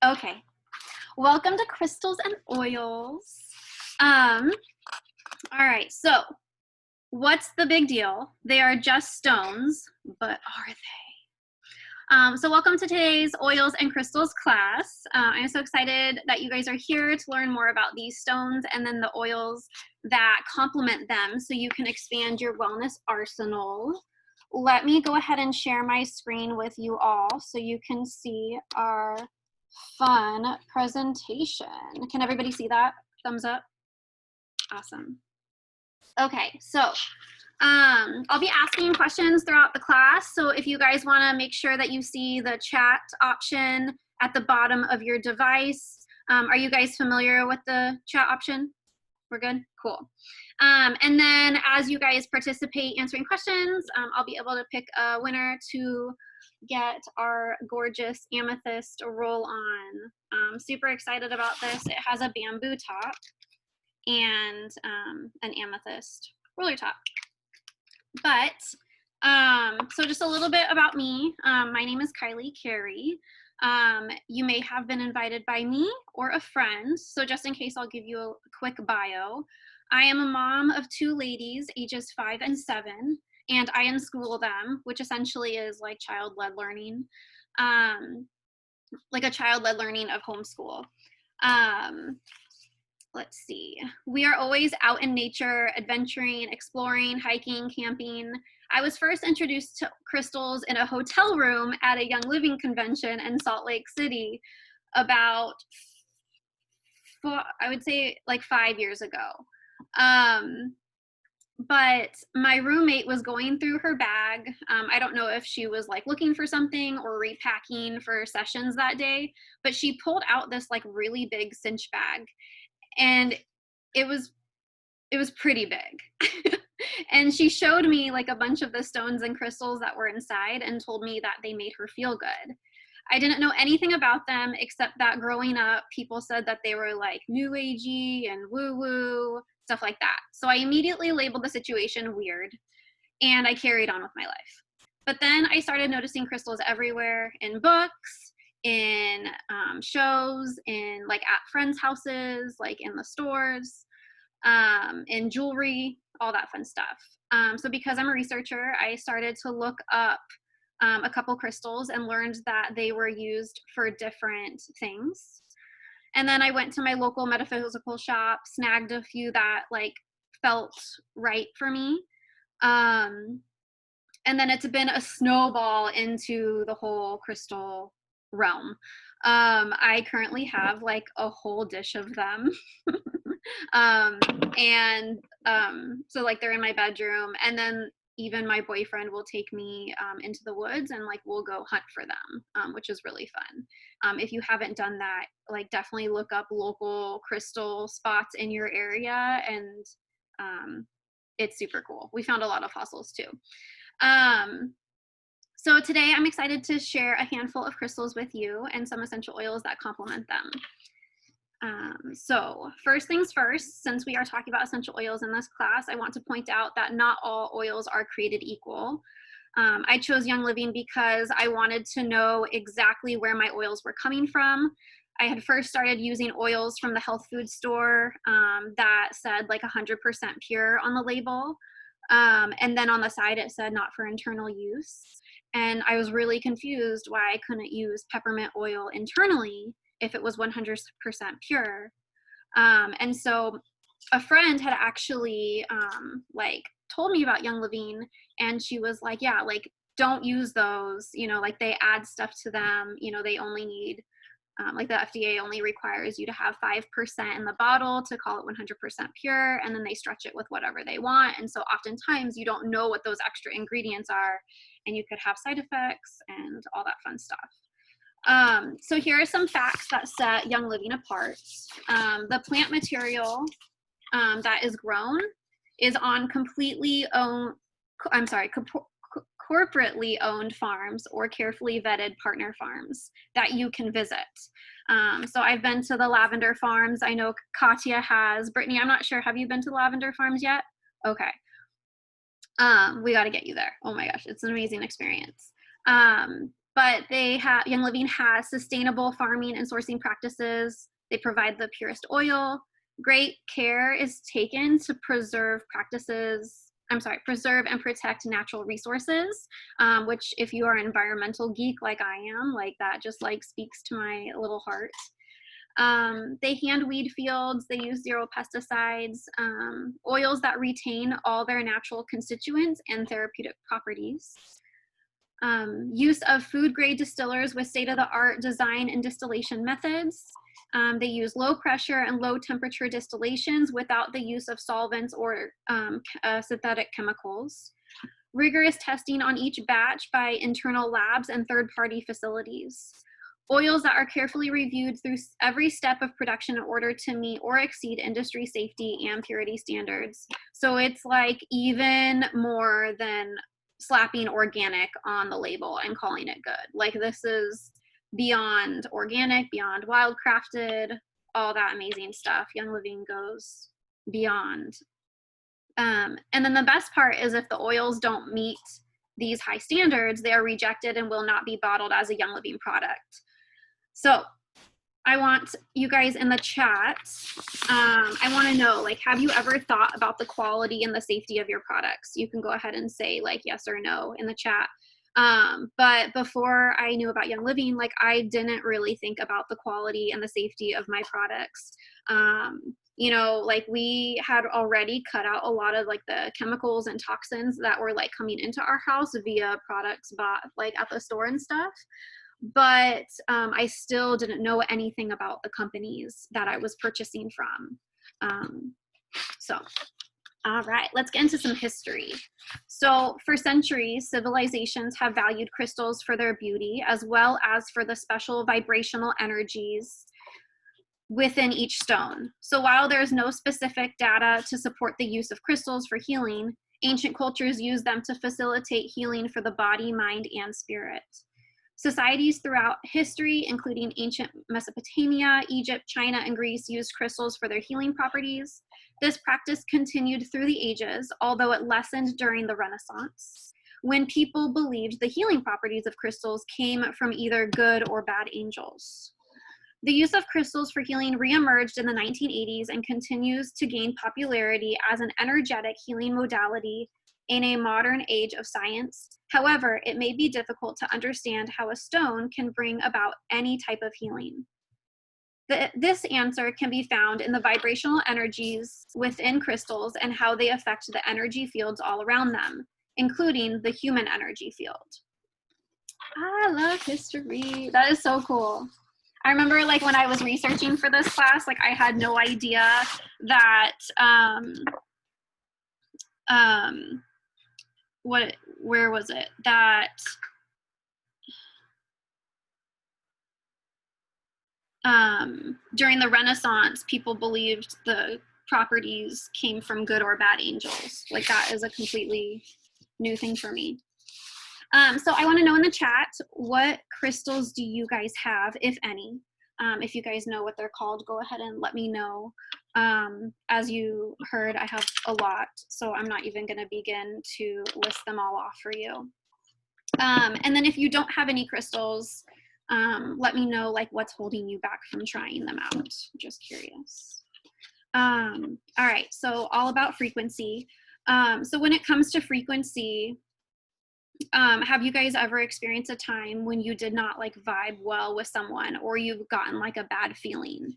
Okay, welcome to Crystals and Oils. All right, so what's the big deal? They are just stones, but are they? So welcome to today's Oils and Crystals class. I'm so excited that you guys are here to learn more about these stones and then the oils that complement them so you can expand your wellness arsenal. Let me go ahead and share my screen with you all so you can see our fun presentation. Can everybody see that? Thumbs up. Awesome. Okay, so I'll be asking questions throughout the class. So if you guys want to make sure that you see the chat option at the bottom of your device. Are you guys familiar with the chat option? We're good? Cool. And then as you guys participate answering questions, I'll be able to pick a winner to get our gorgeous amethyst roll on. I'm super excited about this. It has a bamboo top and an amethyst roller top. But so just a little bit about me. My name is Kylie Carey. You may have been invited by me or a friend. So just in case, I'll give you a quick bio. I am a mom of two ladies, ages 5 and 7, and I unschool them, which essentially is like child-led learning, like a child-led learning of homeschool. Let's see. We are always out in nature, adventuring, exploring, hiking, camping. I was first introduced to crystals in a hotel room at a Young Living convention in Salt Lake City about, I would say like 5 years ago. But my roommate was going through her bag. I don't know if she was like looking for something or repacking for sessions that day, but she pulled out this like really big cinch bag, and it was pretty big. And she showed me like a bunch of the stones and crystals that were inside and told me that they made her feel good. I didn't know anything about them except that growing up, people said that they were like new agey and woo-woo, stuff like that. So I immediately labeled the situation weird, and I carried on with my life. But then I started noticing crystals everywhere, in books, in shows, in like at friends' houses, like in the stores, in jewelry, all that fun stuff. So because I'm a researcher, I started to look up a couple crystals and learned that they were used for different things. And then I went to my local metaphysical shop, snagged a few that like felt right for me. And then it's been a snowball into the whole crystal realm. I currently have like a whole dish of them. So like they're in my bedroom, and then even my boyfriend will take me into the woods and like we'll go hunt for them, which is really fun. If you haven't done that, like definitely look up local crystal spots in your area, and it's super cool. We found a lot of fossils too. So today I'm excited to share a handful of crystals with you and some essential oils that complement them. So first things first, since we are talking about essential oils in this class, I want to point out that not all oils are created equal. I chose Young Living because I wanted to know exactly where my oils were coming from. I had first started using oils from the health food store that said like 100% pure on the label. And then on the side it said not for internal use. And I was really confused why I couldn't use peppermint oil internally if it was 100% pure. And so a friend had actually like told me about Young Living, and she was like, yeah, like don't use those, you know, like they add stuff to them, you know, they only need like the FDA only requires you to have 5% in the bottle to call it 100% pure, and then they stretch it with whatever they want. And so oftentimes you don't know what those extra ingredients are, and you could have side effects and all that fun stuff. So here are some facts that set Young Living apart. The plant material that is grown is on corporately owned farms or carefully vetted partner farms that you can visit. So I've been to the lavender farms. I know Katya has. Brittany, I'm not sure. Have you been to the lavender farms yet? Okay. We got to get you there. Oh my gosh, it's an amazing experience. but Young Living has sustainable farming and sourcing practices. They provide the purest oil. Great care is taken to preserve and protect natural resources, which if you are an environmental geek like I am, like that just like speaks to my little heart. They hand weed fields, they use 0 pesticides, oils that retain all their natural constituents and therapeutic properties. Use of food grade distillers with state-of-the-art design and distillation methods. They use low pressure and low temperature distillations without the use of solvents or synthetic chemicals. Rigorous testing on each batch by internal labs and third-party facilities. Oils that are carefully reviewed through every step of production in order to meet or exceed industry safety and purity standards. So it's like even more than slapping organic on the label and calling it good. Like this is beyond organic, beyond wildcrafted, all that amazing stuff. Young Living goes beyond. And then the best part is if the oils don't meet these high standards, they are rejected and will not be bottled as a Young Living product. So I want you guys in the chat, I want to know, like, have you ever thought about the quality and the safety of your products? You can go ahead and say like yes or no in the chat. But before I knew about Young Living, like I didn't really think about the quality and the safety of my products. You know, like we had already cut out a lot of like the chemicals and toxins that were like coming into our house via products bought like at the store and stuff. But I still didn't know anything about the companies that I was purchasing from. So, all right, let's get into some history. So for centuries, civilizations have valued crystals for their beauty as well as for the special vibrational energies within each stone. So while there's no specific data to support the use of crystals for healing, ancient cultures used them to facilitate healing for the body, mind, and spirit. Societies throughout history, including ancient Mesopotamia, Egypt, China, and Greece, used crystals for their healing properties. This practice continued through the ages, although it lessened during the Renaissance, when people believed the healing properties of crystals came from either good or bad angels. The use of crystals for healing reemerged in the 1980s and continues to gain popularity as an energetic healing modality in a modern age of science. However, it may be difficult to understand how a stone can bring about any type of healing. This answer can be found in the vibrational energies within crystals and how they affect the energy fields all around them, including the human energy field. I love history. That is so cool. I remember like when I was researching for this class, like I had no idea that where was it? That during the Renaissance, people believed the properties came from good or bad angels. Like that is a completely new thing for me. So I want to know in the chat, what crystals do you guys have, if any? If you guys know what they're called, go ahead and let me know. As you heard, I have a lot, so I'm not even going to begin to list them all off for you. And then if you don't have any crystals, let me know like what's holding you back from trying them out. Just curious. All right, so all about frequency. So when it comes to frequency, have you guys ever experienced a time when you did not like vibe well with someone, or you've gotten like a bad feeling?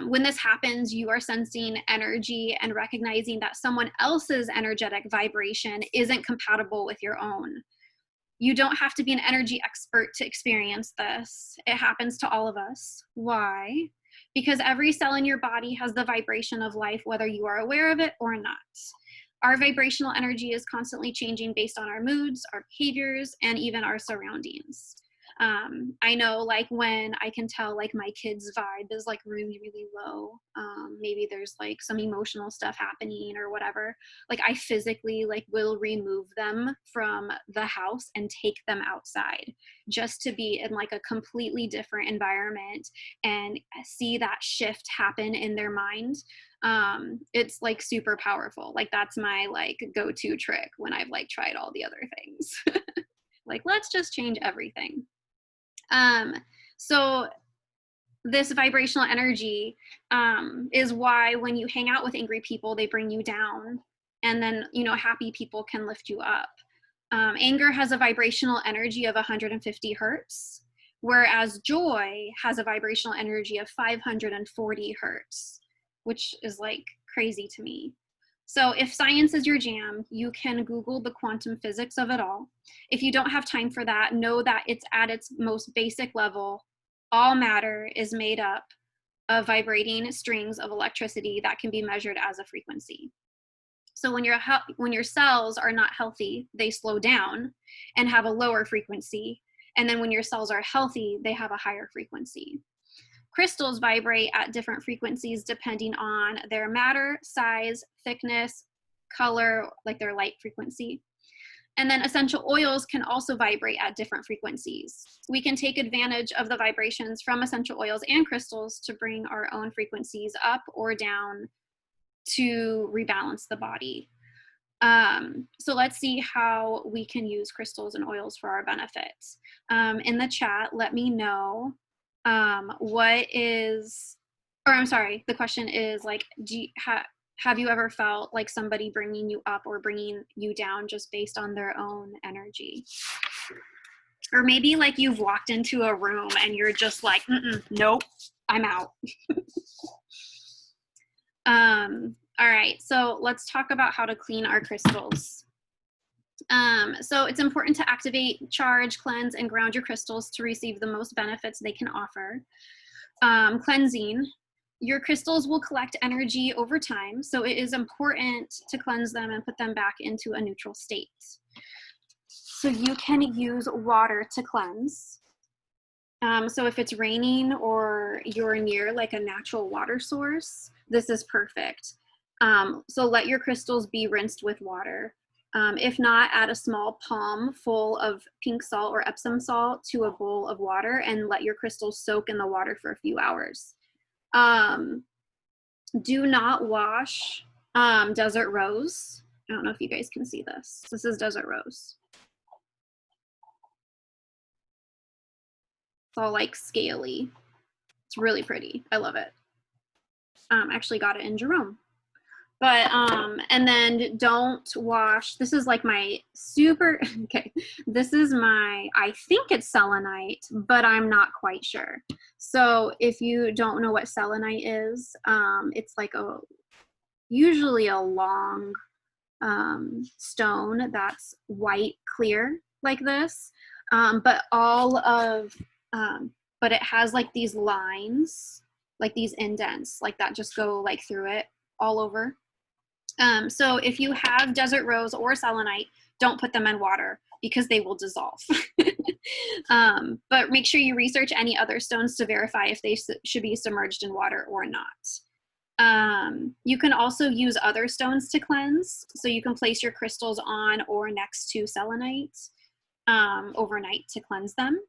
When this happens, you are sensing energy and recognizing that someone else's energetic vibration isn't compatible with your own. You don't have to be an energy expert to experience this. It happens to all of us. Why? Because every cell in your body has the vibration of life, whether you are aware of it or not. Our vibrational energy is constantly changing based on our moods, our behaviors, and even our surroundings. I know like when I can tell like my kid's vibe is like really, really low. Maybe there's like some emotional stuff happening or whatever. Like I physically like will remove them from the house and take them outside just to be in like a completely different environment and see that shift happen in their mind. It's like super powerful. Like that's my like go-to trick when I've like tried all the other things. Like, let's just change everything. So this vibrational energy is why when you hang out with angry people, they bring you down. And then, you know, happy people can lift you up. Anger has a vibrational energy of 150 hertz, whereas joy has a vibrational energy of 540 hertz, which is like crazy to me. So if science is your jam, you can Google the quantum physics of it all. If you don't have time for that, know that it's at its most basic level. All matter is made up of vibrating strings of electricity that can be measured as a frequency. So when your cells are not healthy, they slow down and have a lower frequency. And then when your cells are healthy, they have a higher frequency. Crystals vibrate at different frequencies depending on their matter, size, thickness, color, like their light frequency. And then essential oils can also vibrate at different frequencies. We can take advantage of the vibrations from essential oils and crystals to bring our own frequencies up or down to rebalance the body. So let's see how we can use crystals and oils for our benefits. In the chat, let me know the question is like, have you ever felt like somebody bringing you up or bringing you down just based on their own energy? Or maybe like you've walked into a room and you're just like, nope, I'm out. All right, so let's talk about how to clean our crystals. So it's important to activate, charge, cleanse, and ground your crystals to receive the most benefits they can offer. Cleansing. Your crystals will collect energy over time, so it is important to cleanse them and put them back into a neutral state. So you can use water to cleanse. So if it's raining or you're near like a natural water source, this is perfect. So let your crystals be rinsed with water. If not, add a small palm full of pink salt or Epsom salt to a bowl of water and let your crystals soak in the water for a few hours. Do not wash desert rose. I don't know if you guys can see this. This is desert rose. It's all like scaly. It's really pretty. I love it. Actually got it in Jerome. But, and then don't wash, this is like my super, okay, this is my, I think it's selenite, but I'm not quite sure. So if you don't know what selenite is, it's like usually a long stone that's white clear like this, but but it has like these lines, like these indents, like that just go like through it all over. So if you have desert rose or selenite, don't put them in water because they will dissolve. But make sure you research any other stones to verify if they should be submerged in water or not. You can also use other stones to cleanse. So you can place your crystals on or next to selenite overnight to cleanse them.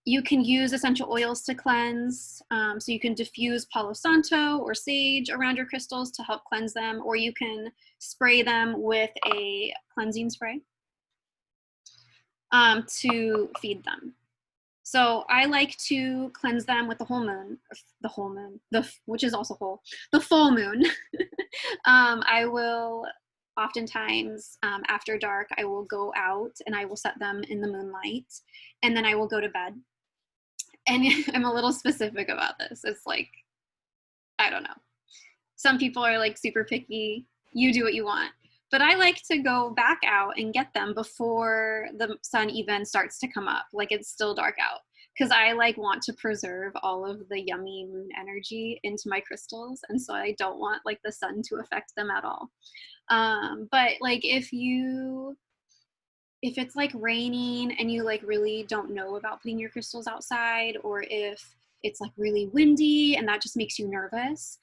You can use essential oils to cleanse. So you can diffuse Palo Santo or sage around your crystals to help cleanse them, or you can spray them with a cleansing spray to feed them. So I like to cleanse them with the full moon, which is also whole, the full moon. I will oftentimes after dark, I will go out and I will set them in the moonlight, and then I will go to bed. And I'm a little specific about this. It's like, I don't know. Some people are like super picky. You do what you want. But I like to go back out and get them before the sun even starts to come up. Like it's still dark out. Because I like want to preserve all of the yummy moon energy into my crystals. And so I don't want like the sun to affect them at all. But like if it's like raining and you like really don't know about putting your crystals outside, or if it's like really windy and that just makes you nervous,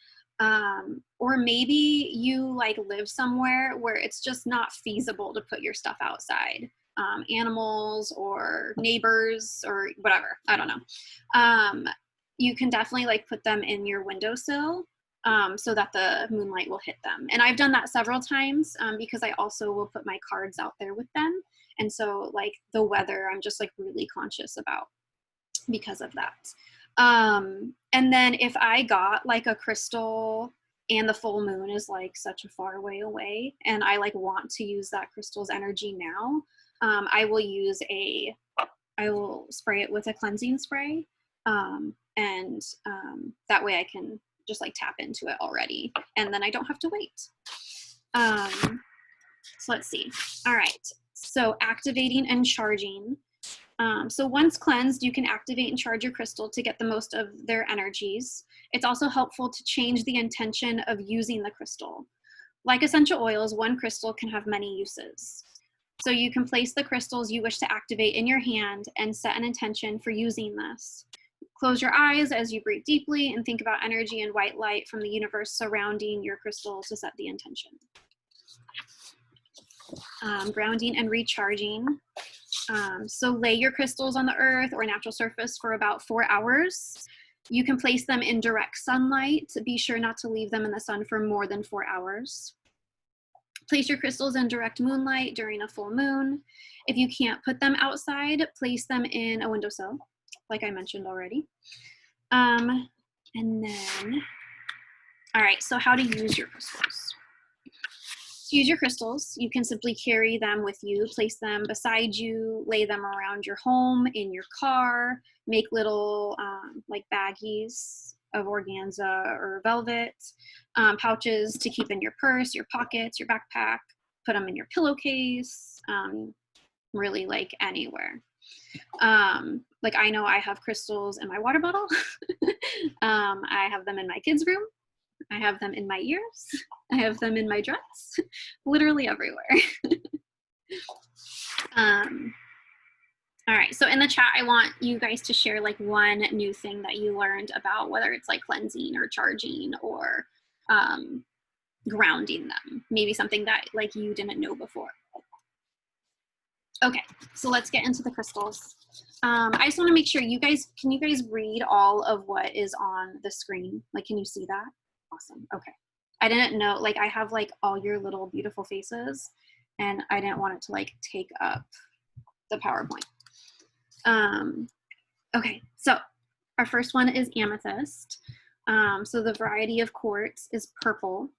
or maybe you like live somewhere where it's just not feasible to put your stuff outside, animals or neighbors or whatever, I don't know. You can definitely like put them in your windowsill so that the moonlight will hit them. And I've done that several times because I also will put my cards out there with them. And so like the weather, I'm just like really conscious about because of that. And then if I got like a crystal and the full moon is like such a far way away and I like want to use that crystal's energy now, I will spray it with a cleansing spray. And that way I can just like tap into it already and then I don't have to wait. So let's see. All right. So activating and charging. So once cleansed, you can activate and charge your crystal to get the most of their energies. It's also helpful to change the intention of using the crystal. Like essential oils, one crystal can have many uses. So you can place the crystals you wish to activate in your hand and set an intention for using this. Close your eyes as you breathe deeply and think about energy and white light from the universe surrounding your crystal to set the intention. Grounding and recharging. So lay your crystals on the earth or natural surface for about 4 hours. You can place them in direct sunlight. Be sure not to leave them in the sun for more than 4 hours. Place your crystals in direct moonlight during a full moon. If you can't put them outside, place them in a windowsill, like I mentioned already. And then, all right, so how to use your crystals. To use your crystals, you can simply carry them with you, place them beside you, lay them around your home, in your car, make little like baggies of organza or velvet, pouches to keep in your purse, your pockets, your backpack, put them in your pillowcase, really like anywhere. Like I know I have crystals in my water bottle. I have them in my kids' room. I have them in my ears. I have them in my dress, literally everywhere. All right, so in the chat, I want you guys to share like one new thing that you learned about, whether it's like cleansing or charging or grounding them. Maybe something that like you didn't know before. Okay, so let's get into the crystals. I just want to make sure can you guys read all of what is on the screen? Like, can you see that? Awesome. Okay. I didn't know, like I have like all your little beautiful faces and I didn't want it to like take up the PowerPoint. Okay, so our first one is amethyst. So the variety of quartz is purple.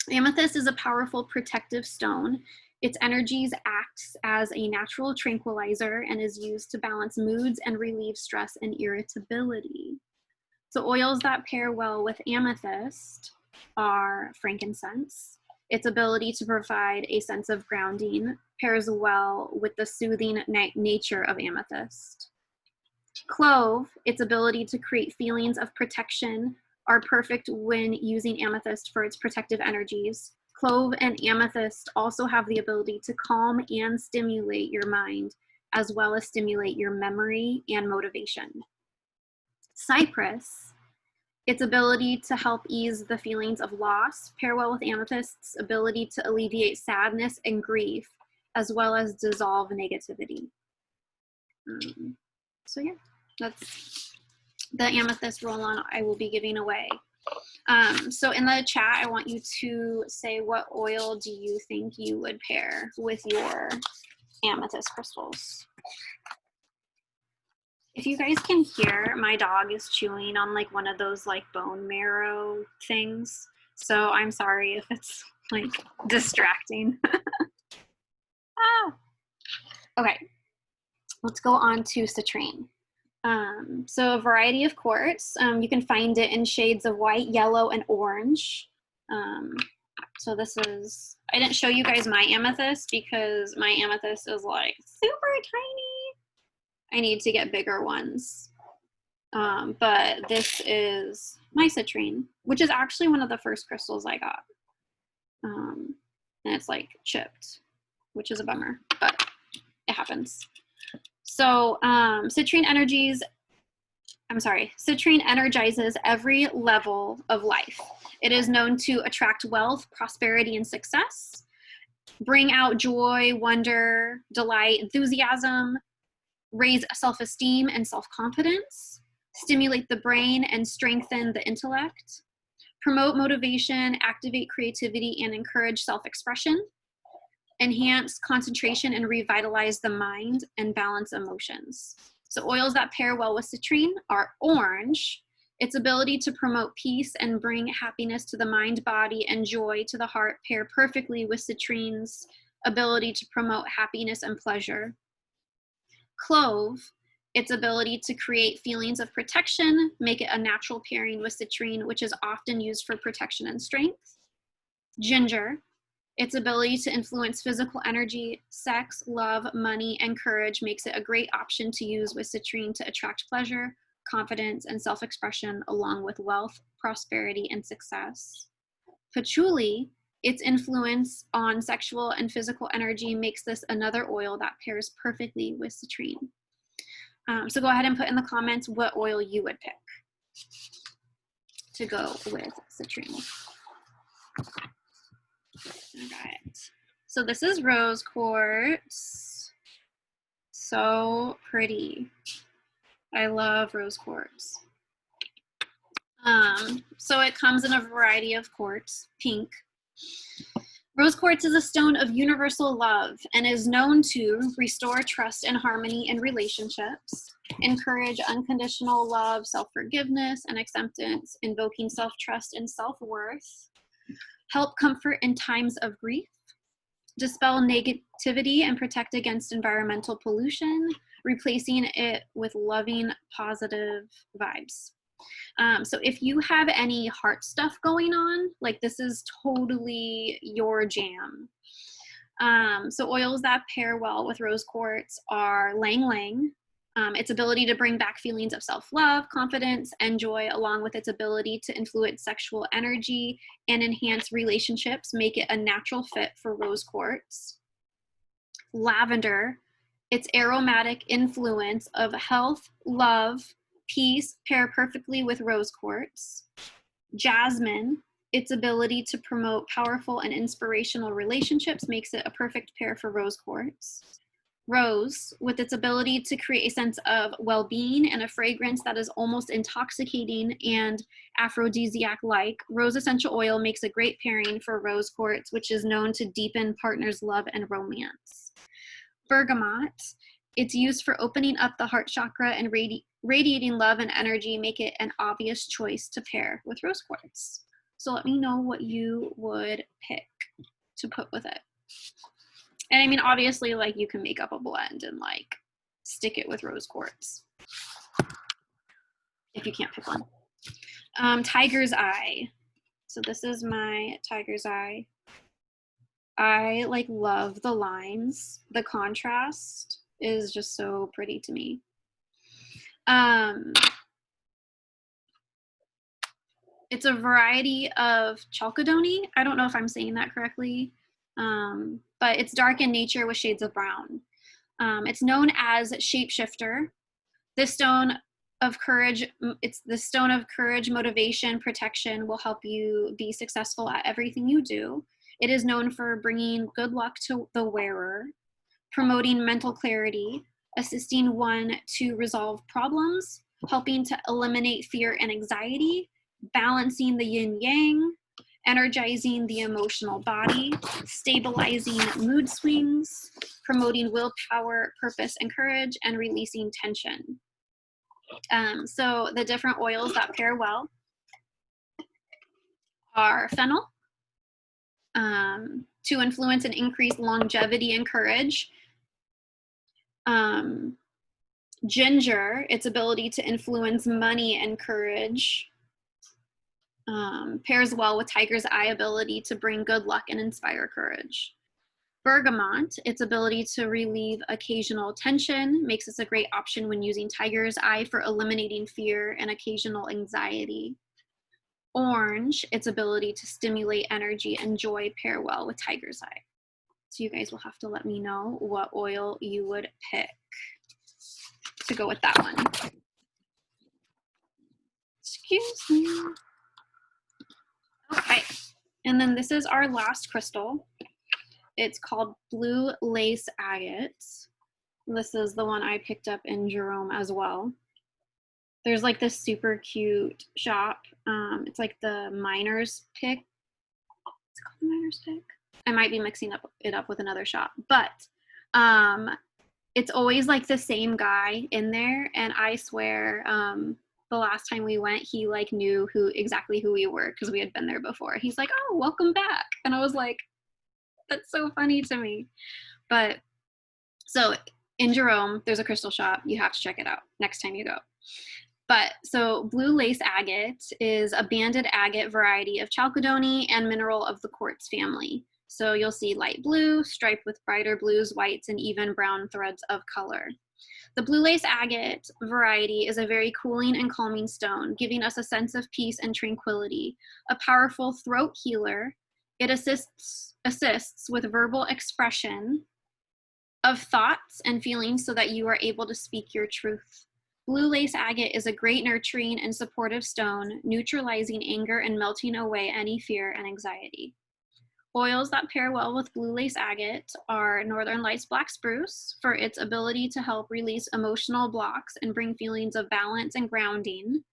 Amethyst is a powerful protective stone. Its energies act as a natural tranquilizer and is used to balance moods and relieve stress and irritability. So oils that pair well with amethyst are frankincense. Its ability to provide a sense of grounding pairs well with the soothing nature of amethyst. Clove, its ability to create feelings of protection, are perfect when using amethyst for its protective energies. Clove and amethyst also have the ability to calm and stimulate your mind, as well as stimulate your memory and motivation. Cypress, its ability to help ease the feelings of loss, pair well with amethyst's ability to alleviate sadness and grief, as well as dissolve negativity. So yeah, that's the amethyst roll-on I will be giving away. So in the chat, I want you to say what oil do you think you would pair with your amethyst crystals. If you guys can hear, my dog is chewing on like one of those like bone marrow things. So I'm sorry if it's like distracting. Okay, let's go on to citrine. So a variety of quartz. You can find it in shades of white, yellow, and orange. So this is, I didn't show you guys my amethyst because my amethyst is like super tiny. I need to get bigger ones. But this is my citrine, which is actually one of the first crystals I got. And it's like chipped, which is a bummer, but it happens. So citrine energizes every level of life. It is known to attract wealth, prosperity, and success, bring out joy, wonder, delight, enthusiasm, raise self-esteem and self-confidence, stimulate the brain and strengthen the intellect, promote motivation, activate creativity, and encourage self-expression, enhance concentration and revitalize the mind, and balance emotions. So oils that pair well with citrine are orange. Its ability to promote peace and bring happiness to the mind, body, and joy to the heart pair perfectly with citrine's ability to promote happiness and pleasure. Clove, its ability to create feelings of protection, make it a natural pairing with citrine, which is often used for protection and strength. Ginger, its ability to influence physical energy, sex, love, money, and courage makes it a great option to use with citrine to attract pleasure, confidence, and self-expression, along with wealth, prosperity, and success. Patchouli, its influence on sexual and physical energy makes this another oil that pairs perfectly with citrine. So go ahead and put in the comments what oil you would pick to go with citrine. All right. So this is rose quartz. So pretty. I love rose quartz. So it comes in a variety of quartz, pink. Rose quartz is a stone of universal love and is known to restore trust and harmony in relationships, encourage unconditional love, self-forgiveness, and acceptance, invoking self-trust and self-worth, help comfort in times of grief, dispel negativity and protect against environmental pollution, replacing it with loving, positive vibes. So if you have any heart stuff going on, like this is totally your jam. So oils that pair well with rose quartz are Lang Lang. Its ability to bring back feelings of self-love, confidence, and joy, along with its ability to influence sexual energy and enhance relationships, make it a natural fit for rose quartz. Lavender, its aromatic influence of health, love, peace pair perfectly with rose quartz. Jasmine, its ability to promote powerful and inspirational relationships makes it a perfect pair for rose quartz. Rose, with its ability to create a sense of well-being and a fragrance that is almost intoxicating and aphrodisiac-like, rose essential oil makes a great pairing for rose quartz, which is known to deepen partners' love and romance. Bergamot, its use for opening up the heart chakra and radiating love and energy make it an obvious choice to pair with rose quartz. So let me know what you would pick to put with it. And I mean, obviously, like you can make up a blend and like stick it with rose quartz if you can't pick one. Tiger's Eye. So this is my Tiger's Eye. I like love the lines. The contrast is just so pretty to me. It's a variety of chalcedony. I don't know if I'm saying that correctly, but it's dark in nature with shades of brown. It's known as shapeshifter. This stone of courage, it's the stone of courage, motivation, protection will help you be successful at everything you do. It is known for bringing good luck to the wearer, promoting mental clarity, assisting one to resolve problems, helping to eliminate fear and anxiety, balancing the yin yang, energizing the emotional body, stabilizing mood swings, promoting willpower, purpose, and courage, and releasing tension. So the different oils that pair well are fennel, to influence and increase longevity and courage. Ginger, its ability to influence money and courage, pairs well with Tiger's Eye ability to bring good luck and inspire courage. Bergamot, its ability to relieve occasional tension, makes this a great option when using Tiger's Eye for eliminating fear and occasional anxiety. Orange, its ability to stimulate energy and joy, pair well with Tiger's Eye. So you guys will have to let me know what oil you would pick to go with that one. Excuse me. Okay, and then this is our last crystal. It's called Blue Lace Agate. This is the one I picked up in Jerome as well. There's like this super cute shop. It's like the Miner's Pick. It's called the Miner's Pick. I might be mixing it up with another shop, but it's always like the same guy in there. And I swear, the last time we went, he like knew exactly who we were because we had been there before. He's like, "Oh, welcome back." And I was like, that's so funny to me. But so in Jerome, there's a crystal shop. You have to check it out next time you go. But so blue lace agate is a banded agate variety of chalcedony and mineral of the quartz family. So you'll see light blue, striped with brighter blues, whites, and even brown threads of color. The blue lace agate variety is a very cooling and calming stone, giving us a sense of peace and tranquility. A powerful throat healer, it assists with verbal expression of thoughts and feelings so that you are able to speak your truth. Blue lace agate is a great nurturing and supportive stone, neutralizing anger and melting away any fear and anxiety. Oils that pair well with blue lace agate are Northern Lights Black Spruce for its ability to help release emotional blocks and bring feelings of balance and grounding.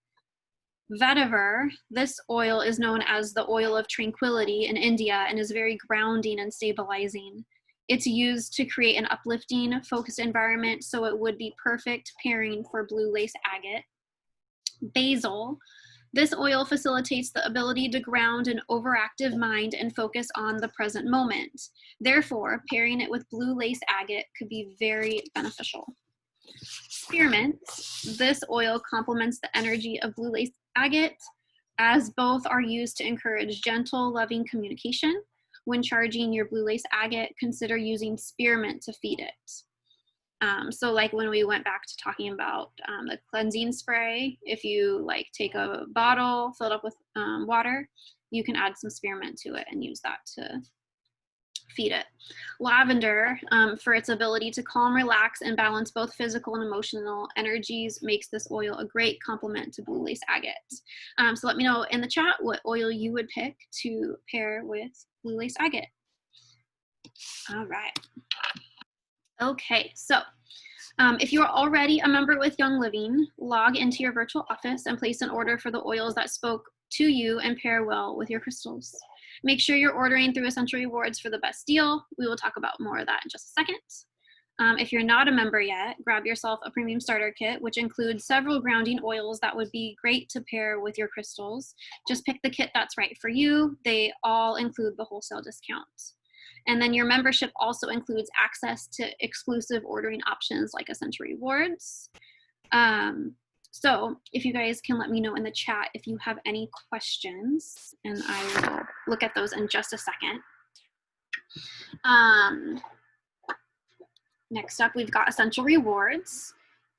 Vetiver, this oil is known as the oil of tranquility in India and is very grounding and stabilizing. It's used to create an uplifting, focused environment, so it would be perfect pairing for blue lace agate. Basil, this oil facilitates the ability to ground an overactive mind and focus on the present moment. Therefore, pairing it with blue lace agate could be very beneficial. Spearmint, this oil complements the energy of blue lace agate, as both are used to encourage gentle, loving communication. When charging your blue lace agate, consider using spearmint to feed it. So like when we went back to talking about the cleansing spray, if you like take a bottle, fill it up with water, you can add some spearmint to it and use that to feed it. Lavender, for its ability to calm, relax, and balance both physical and emotional energies, makes this oil a great complement to blue lace agate. So let me know in the chat what oil you would pick to pair with blue lace agate. All right. Okay, so if you are already a member with Young Living, log into your virtual office and place an order for the oils that spoke to you and pair well with your crystals. Make sure you're ordering through Essential Rewards for the best deal. We will talk about more of that in just a second. If you're not a member yet, grab yourself a premium starter kit, which includes several grounding oils that would be great to pair with your crystals. Just pick the kit that's right for you. They all include the wholesale discount. And then your membership also includes access to exclusive ordering options like Essential Rewards. So if you guys can let me know in the chat if you have any questions, and I will look at those in just a second. Next up, we've got Essential Rewards.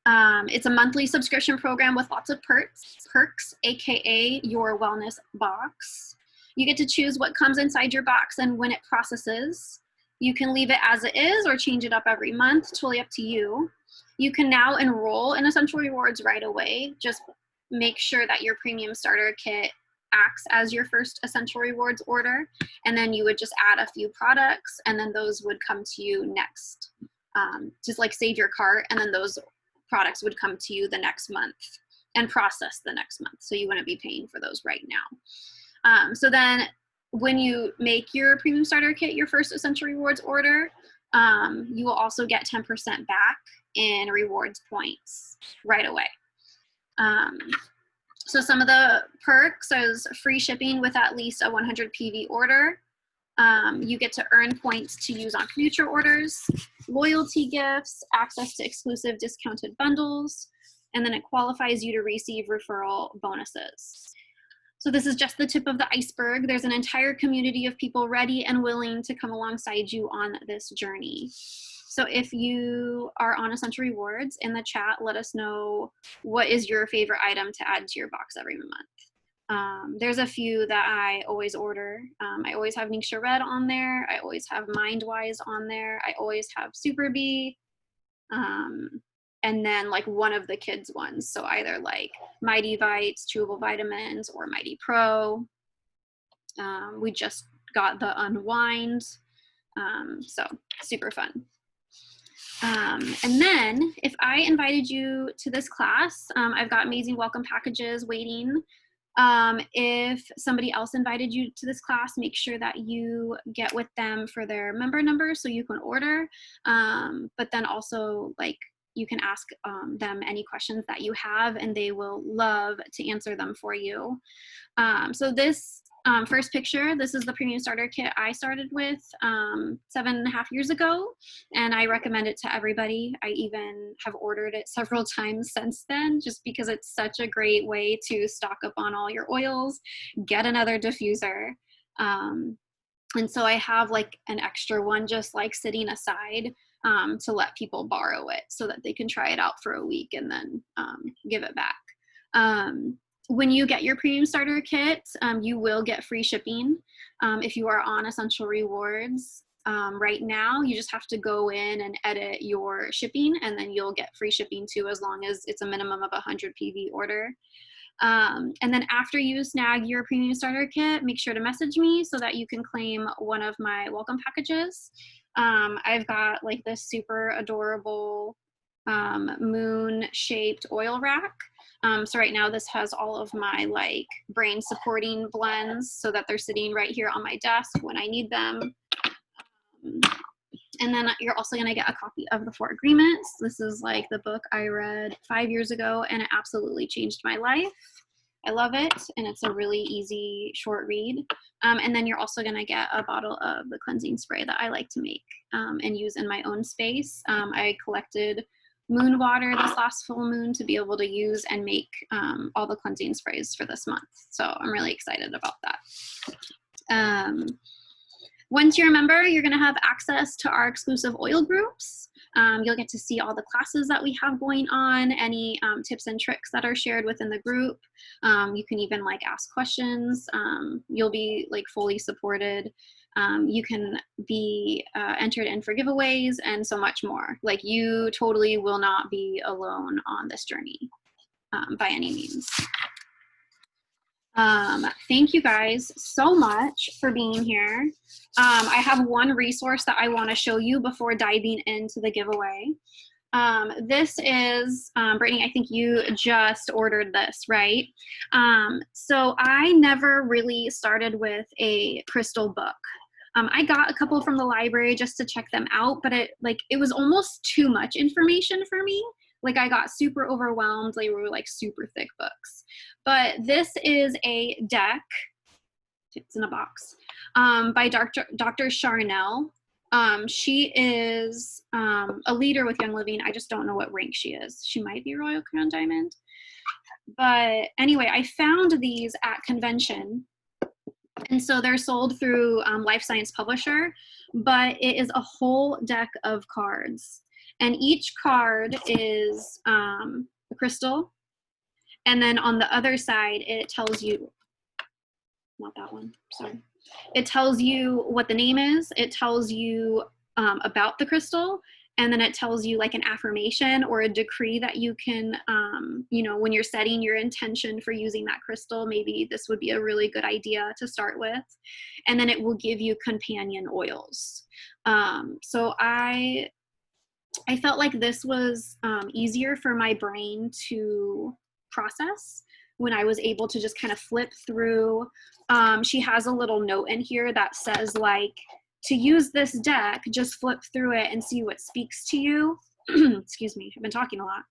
It's a monthly subscription program with lots of perks, aka your wellness box. You get to choose what comes inside your box and when it processes. You can leave it as it is or change it up every month. It's totally up to you. You can now enroll in Essential Rewards right away. Just make sure that your premium starter kit acts as your first Essential Rewards order, and then you would just add a few products, and then those would come to you next. Just like save your cart, and then those products would come to you the next month and process the next month. So you wouldn't be paying for those right now. So then when you make your premium starter kit, your first Essential Rewards order, you will also get 10% back in rewards points right away. So some of the perks is free shipping with at least a 100 PV order. You get to earn points to use on future orders, loyalty gifts, access to exclusive discounted bundles, and then it qualifies you to receive referral bonuses. So this is just the tip of the iceberg. There's an entire community of people ready and willing to come alongside you on this journey. So if you are on Essential Rewards, in the chat, let us know what is your favorite item to add to your box every month. There's a few that I always order. I always have Ningxia Red on there. I always have Mindwise on there. I always have Super Bee. And then like one of the kids ones. So either like Mighty Vites, Chewable Vitamins, or Mighty Pro. We just got the Unwind. So super fun. And then if I invited you to this class, I've got amazing welcome packages waiting If somebody else invited you to this class, make sure that you get with them for their member number so you can order. But then also, like, you can ask them any questions that you have, and they will love to answer them for you. So this first picture, this is the premium starter kit I started with 7.5 years ago, and I recommend it to everybody. I even have ordered it several times since then, just because it's such a great way to stock up on all your oils, get another diffuser. And so I have like an extra one just like sitting aside to let people borrow it so that they can try it out for a week and then give it back. When you get your premium starter kit, you will get free shipping if you are on Essential Rewards. Right now, you just have to go in and edit your shipping, and then you'll get free shipping too, as long as it's a minimum of 100 PV order. And then after you snag your premium starter kit, make sure to message me so that you can claim one of my welcome packages. I've got like this super adorable moon-shaped oil rack. So right now this has all of my like brain supporting blends so that they're sitting right here on my desk when I need them. And then you're also going to get a copy of the 4 Agreements. This is like the book I read 5 years ago, and it absolutely changed my life. I love it, and it's a really easy, short read. And then you're also going to get a bottle of the cleansing spray that I like to make and use in my own space. I collected moon water this last full moon to be able to use and make all the cleansing sprays for this month. So I'm really excited about that. Once you're a member, you're going to have access to our exclusive oil groups. You'll get to see all the classes that we have going on, any tips and tricks that are shared within the group. You can even like ask questions. You'll be like fully supported. You can be entered in for giveaways and so much more. Like, you totally will not be alone on this journey by any means. Thank you guys so much for being here. I have one resource that I want to show you before diving into the giveaway. This is, Brittany, I think you just ordered this, right? So I never really started with a crystal book. I got a couple from the library just to check them out, but it was almost too much information for me. Like, I got super overwhelmed. They were like super thick books. But this is a deck, it's in a box, by Dr. Charnel. She is a leader with Young Living. I just don't know what rank she is. She might be Royal Crown Diamond. But anyway, I found these at convention. And so they're sold through Life Science Publisher, but it is a whole deck of cards. And each card is a crystal. And then on the other side, it tells you, not that one, sorry. It tells you what the name is. It tells you about the crystal. And then it tells you like an affirmation or a decree that you can, you know, when you're setting your intention for using that crystal, maybe this would be a really good idea to start with. And then it will give you companion oils. So I felt like this was easier for my brain to process when I was able to just kind of flip through. She has a little note in here that says, like, to use this deck, just flip through it and see what speaks to you. Excuse me, I've been talking a lot.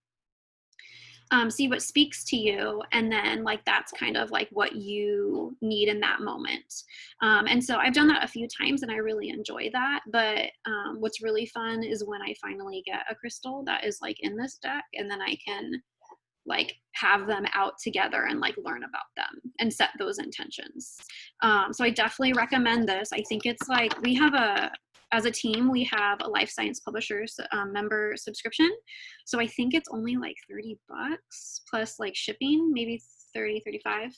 See what speaks to you, and then like that's kind of like what you need in that moment. And so I've done that a few times and I really enjoy that. But what's really fun is when I finally get a crystal that is like in this deck, and then I can like have them out together and like learn about them and set those intentions. So I definitely recommend this. I think it's like, as a team, we have a Life Science Publishers member subscription. So I think it's only like $30 plus like shipping, maybe 30, 35.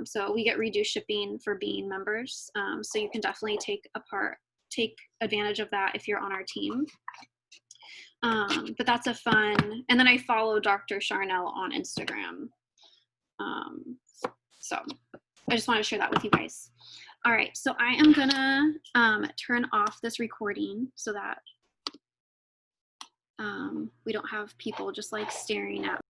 So we get reduced shipping for being members. So you can definitely take advantage of that if you're on our team. But that's a fun, and then I follow Dr. Charnel on Instagram. So I just want to share that with you guys. All right, so I am gonna turn off this recording so that we don't have people just like staring at